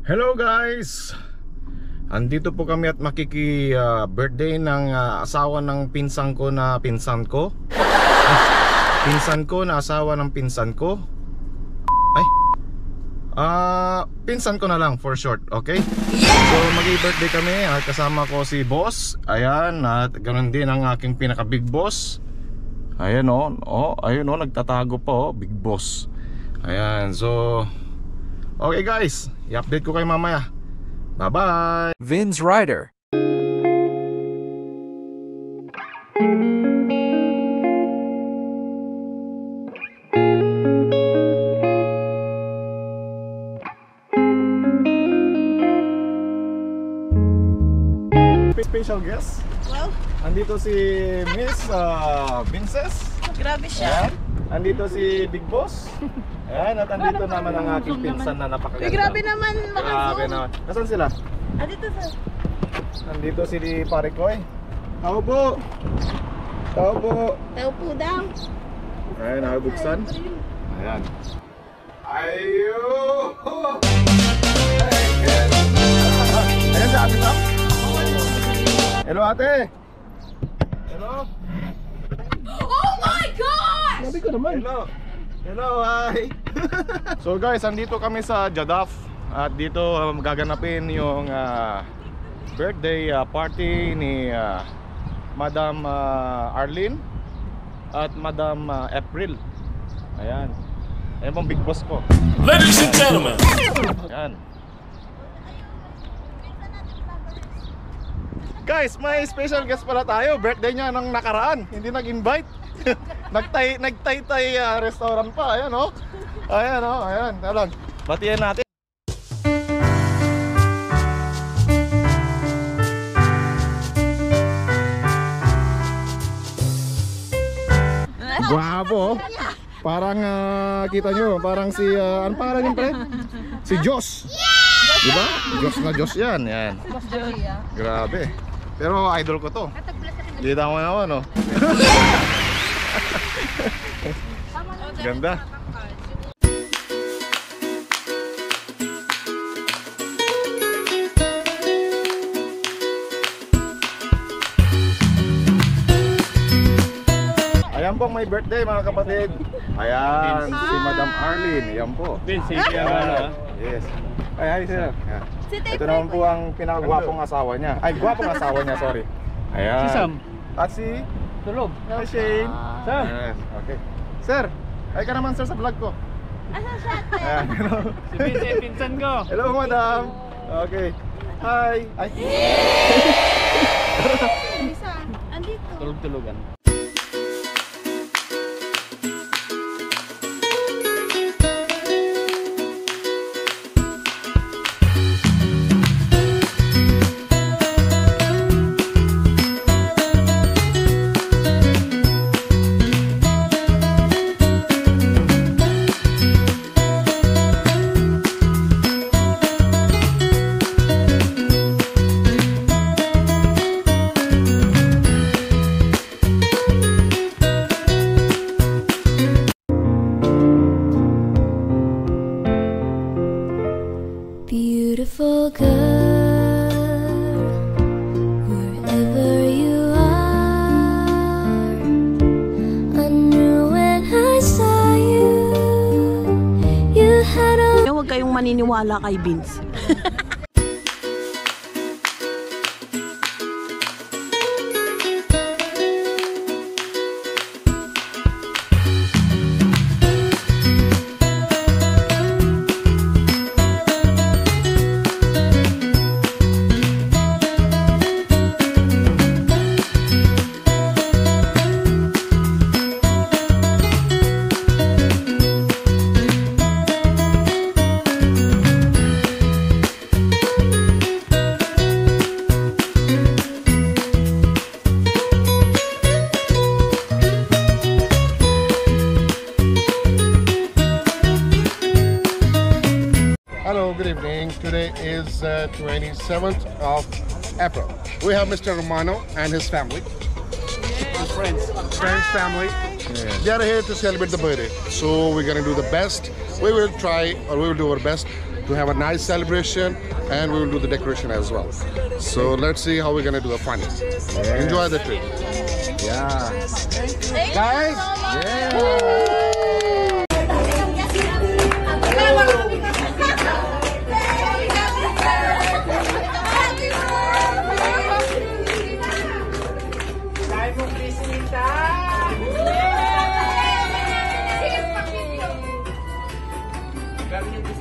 Hello guys! Andito po kami at birthday ng asawa ng pinsan ko na pinsan ko. Pinsan ko na asawa ng pinsan ko. Ay, pinsan ko na lang for short, okay? So magi-birthday kami at kasama ko si boss. Ayan, at ganoon din ang aking pinaka big boss. Ayan ayun nagtatago po, big boss. Ayan, so okay guys, i-update ko kayo mamaya. Bye-bye! Vince Rider. Special guest. Well, Andito si Miss Vinces. grabe siya. Ayan. Andito si Big Boss. Ayan, at andito naman ang aking pinsan na napakaganda. Grabe naman, Grabe naman. Nasaan sila? Dito sa... Andito si Pare Koy. Tao po. Tao po. Tao po daw. Ayan, nakabuksan. Ayan. Ayo! Ayan si Ate Sam. Hello ate. Hello. Oh my God! Sabi ko naman. Hello. Hello, hi. So guys, andito kami sa Jadaf. At dito gaganapin yung birthday party ni Madam Arlene at Madam April. Ayan. Ayan pong big boss ko. Ladies and gentlemen. Ayan. Guys, may special guest pala tayo. Birthday niya nang nakaraan. Hindi nag-invite. Nagtay-tay restaurant pa. Ayan o. Ayan o. Ayan. Ayan. Batiyan natin. Bravo. Parang kita nyo. Parang si ano pangalan yung pre? Si Josh. Diba? Josh na Josh yan. Yan. Grabe. Pero idol ko to. Kita mo naman, no? Ganda. Ayan po may birthday mga kapatid. Ayan, si Madam Arlene. Ayan po. Vince, Yes. Ay, hi sir. Ayan. Si Ito naman po ang pinakagwapong asawa niya. Ay, gwapong asawa niya, sorry. Ayan. Si Sam. At si Tulog. Hi Shane. Sam. Yes, okay. Sir, ay ka naman sir sa vlog ko. Asa siya? Ayan, hello. Si Vince, pinsan ko. Hello madam. Okay. Hi. Ay. Isa. Andito. Tulog-tulogan. Beautiful girl, wherever you are, I knew when I saw you, you had a... Huwag kayong maniniwala kay Vince. Hello, good evening. Today is 27th of April. We have Mr. Romano and his family. Friends. Friends, family. They are here to celebrate the birthday. So we're gonna do the best. We will try, or we will do our best to have a nice celebration, and we will do the decoration as well. So let's see how we're gonna do a fun. Enjoy the trip. Yeah. Guys,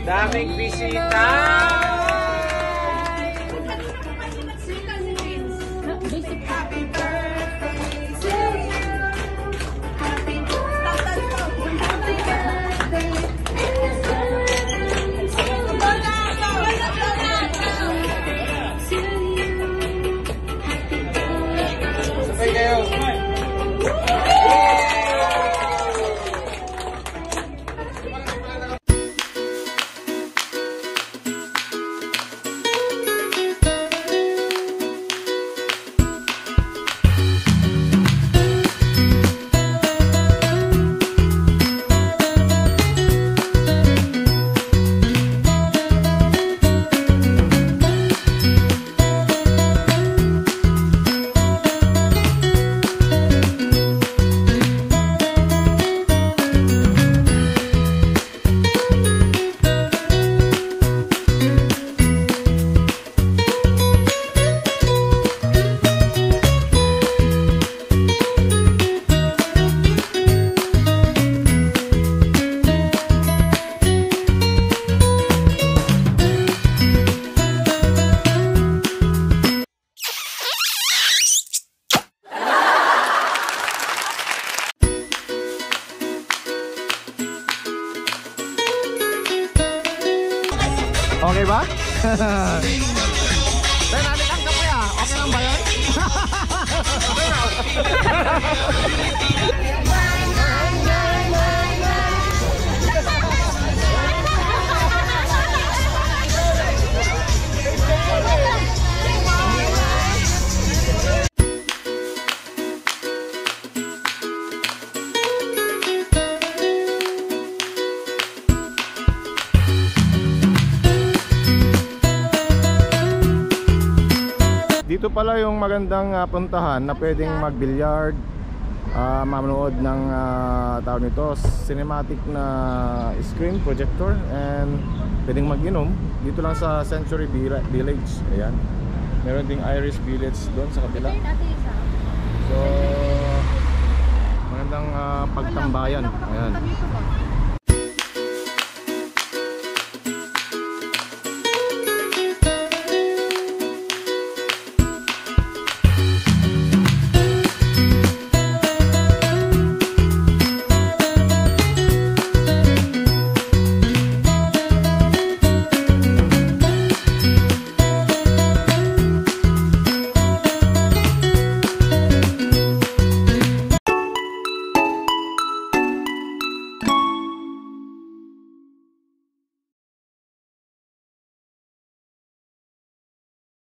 Daming bisita! Okay ba? Tay, nalikan ka pa ya. Okay lang ba yan? Dito pala yung magandang puntahan na pwedeng mag-billiard, manood ng tawag nito, cinematic na screen projector, and pwedeng mag-inom dito lang sa Century Village. Ayan. Meron ding Irish Village doon sa kabila. So magandang pagtambayan. Ayan.